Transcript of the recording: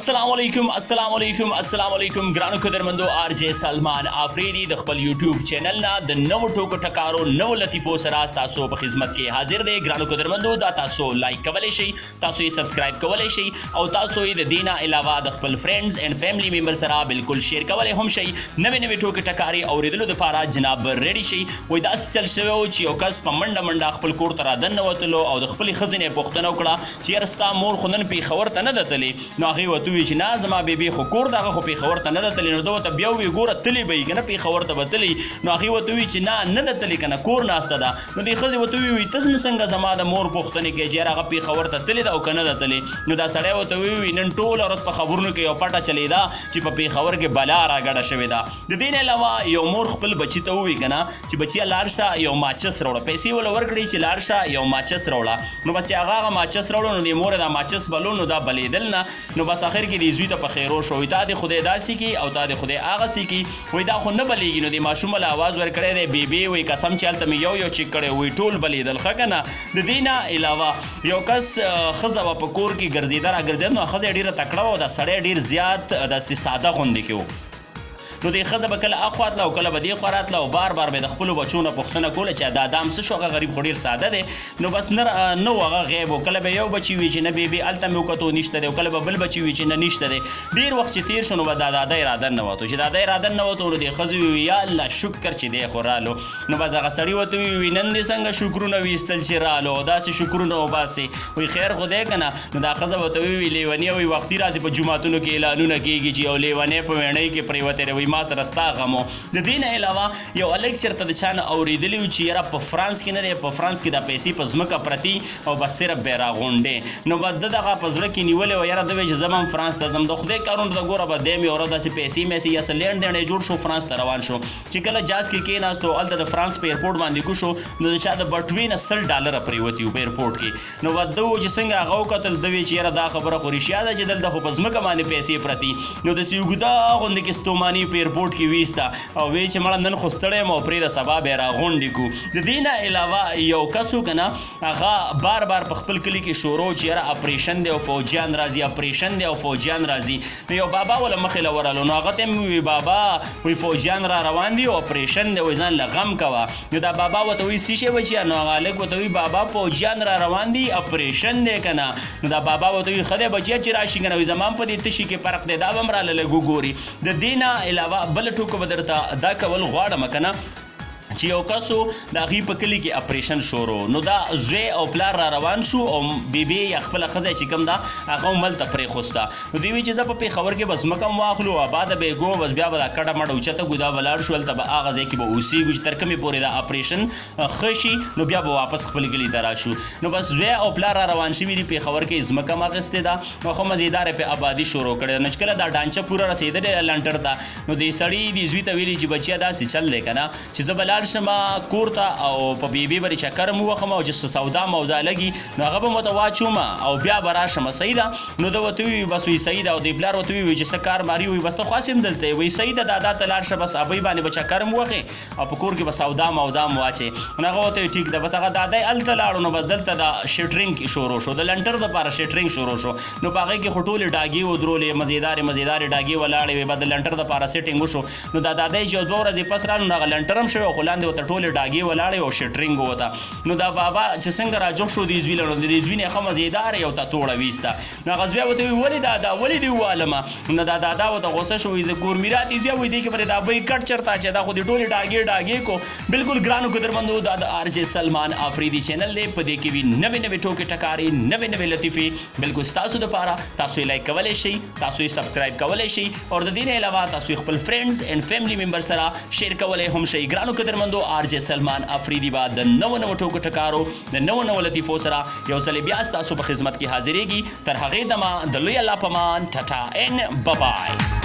अस्सलाम वालेकुम ګرانو قدرمندو آر جے سلمان افریدي د خپل یوټیوب چینل نه د نو ټوکو ټکارو نو لطیفو سره تاسو په خدمت کې حاضر دی ګرانو قدرمندو دا تاسو لایک کولای شئ تاسو یې سبسکرایب کولای شئ او تاسو یې د دینه علاوه د خپل فرندز اینڈ فیملی ممبر سره بالکل شیر کولای هم شئ نوې ټوکې ټکاري اوریدلو لپاره جناب ریډي شئ وای دا چل شوی او چې یو کس په منډه خپل کور ته رادنه وتلو او د خپل خزینې پوښتنه وکړه چې رستا مور خو نن پیښور ته نه دتلې نو هغه وته وی چې نه زما بیبي خو کور دغه خو پیښور ته نه دتلې نو دوه بیا وی ګوره تلی به کنه پیښور ته وتلې نو هغه وته وی چې نه دتلې کنه کور ناسته ده نو دی خزي وته وی تاسو څنګه زما د مور پوښتنه کې چې هغه پیښور ته تلی دا او کنه دتلې نو دا سړی وته وی نن ټول ورځ په خبرونو کې یو پټه چلی دا چې په پیښور کې بلا راګړه شوې ده د دین علاوه یو مور خپل بچی ته وی کنه چې بچیا لارشه یو ماچس وروړه پیسې ول ورکړي چې لارشه یو ماچس وروړه نو بس هغه ماچس وروړو نو د مور دا ماچس بلونو دا بلیدل نه نو بس اخر کې دی زوی ته په خیرو شو تا د خدای داسي کی او تا د خدای اغه سي کی وای دا خو نه بلیږي نو د ماشوم له आवाज ور کړی دی بیبي وای قسم چالت مې یو چیک کړی وای ټول بلیدل خکنه د دینه علاوه یو کس خزه په کور کې ګرځیدار اګرځید نو خزه ډیره تکړه و دا سړی ډیر زیات د ساده غوندې کیو نو د خزه به کله اخوات لا او کله به دی خورات لا او بار به د خپل بچونه پښتنه کوله چې دا دام څه شوغه غریب خوري ساده دی نو بس نو هغه غیب کله به یو بچی وی چې نه بیبي الته مې وکړو نشته دی کله به بل بچی وی چې نه نشته دی ډیر وخت چې تیر شنو به دا اراده نه وته چې دا اراده نه وته نو د خزه وی یا الله شکر چې دی خورالو نو بس هغه سړی وته وی نن دې څنګه شکرونه ویستل چې رالو دا سه شکرونه وباسي وی خیر خدای کنه نو دا خزه وته وی لیونی وی وختي راځي په جمعهتونو کې اعلانونه کیږي چې یو لیونی په وینې کې پریوته وی ما سره ستا غمو د دین علاوه یو الګ چرته د چانه اوریدلی چې یاره په فرانس کې نه دی په فرانس کې د پیسې په ځمکه پرتی او بس صرف بیره غونډې نو بعد دغه په زړه کې نیولې و یاره د وې زمام فرانس ته زم د خدای کارونه د ګوره به دیم یو ورځ چې پیسې مې یا سلند نه جوړ شو فرانس ته روان شو چې کله جاز کې کېناستو الته د فرانس په ایرپورټ باندې کو شو نو د چا د بټوین $10 پریوتی په ایرپورټ کې نو ود چې څنګه هغه قتل د وې چې یاره دا خبره خو رښتیا ده چې دلته په ځمکه باندې پیسې پرتی نو د سیوګدا غوندې کې ستومانی په ایرپورټ کې ویستا او وی چې مړه نن خوستړې مو پرې د سبا به راغونډې کو د دینه علاوه یو کسو کنه هغه بار په خپل کلی کې شروع چې را اپریشن دی او فوجیان راځي اپریشن دی او فوجیان راځي نو یو بابا ول مخې لورالو نو هغه ته وی بابا وی فوجیان را روان دي او اپریشن دی وای ځان لغم کوا نو دا بابا وته وی سیشه وچیا نو هغه لګ وته وی بابا فوجیان را روان دي اپریشن دی کنه نو دا بابا وته وی خدای بچیا چې راشي کنه زمان په دې تشي کې فرق دی دا بمرا لګو ګوري د دینه علاوه بل ټوکو بدرته دا کول غواړم کنه چې یو کسو د غي په کلی کې اپریشن شروع نو دا زوی او پلار را روان شو او بیبي خپل خزه چې کوم دا هغه مل ته پرې خوستا نو دی وی چې زه په خبر کې بس مکم واخلو آباد به ګو بس بیا به کډه مړ او چته ګدا ولار شول ته به هغه ځکه به اوسې ګج تر کمه پورې دا اپریشن خشي نو بیا به واپس خپل کلی ته راشو نو بس زوی او پلار را روان شي وی په خبر کې زمکه ماغسته دا نو خو مزیدار په آبادی شروع کړي نو کله دا ډانچه پورا رسیدل لنټر تا نو دی سړی دی زوی ته ویلی چې بچیا دا سې چل لیکنه چې زبلار شما کورتا او په بیبي بری چکر مو وخم او چې سودا مودا لګي نو هغه به متواچوم او بیا براشم سیدا نو د وتوی بس وی سیدا او دی بلار وتوی وی چې سکار ماری وی بس ته خاصم دلته وی سیدا دادا تلار شه بس ابي باندې بچکر مو وخه او په کور کې بس سودا مودا مواچه نو هغه وته ټیک ده بس هغه دادا ال تلاړو نو بس دلته دا شټرینګ شروع شو د لنټر د پاره شټرینګ شروع شو نو پاغه کې خټول ډاګي و درولې مزیدار ډاګي ولاړې وي بد لنټر د پاره سیټینګ وشو نو دا دادا چې دوه ورځې پس رانو هغه لنټرم شوی خلاندې وته ټول ډاګي ولاړې او شټرینګ وته نو دا بابا چې څنګه راجو شو دی زویل نو دی زوینه خو مزیدار یو ته توړه ویستا نو غزبیا وته ولی دا ولی دی والما نو دا دادا وته غوسه شو د کور میراث یې وی دی کې پر دا به کټ چرتا چې دا خو دی ټوله ډاګي کو بالکل ګرانو قدرمندو دا آر جے سلمان افریدي چینل له پدې کې وی نوې ټوکې ټکاري نوې لطیفي بالکل تاسو د پاره تاسو لایک کولای شئ تاسو سبسکرایب کولای شئ او د دې علاوه تاسو خپل فرندز اینڈ فیملی ممبر سره شیر کولای هم شئ ګرانو قدرمندو آر جے سلمان افریدي بعد د نو ټوکو ټکارو د نو لطیفو سره یو ځل بیا تاسو په خدمت کې حاضرېږي تر هغه دمه د لوی الله پامان ټاټا ان بای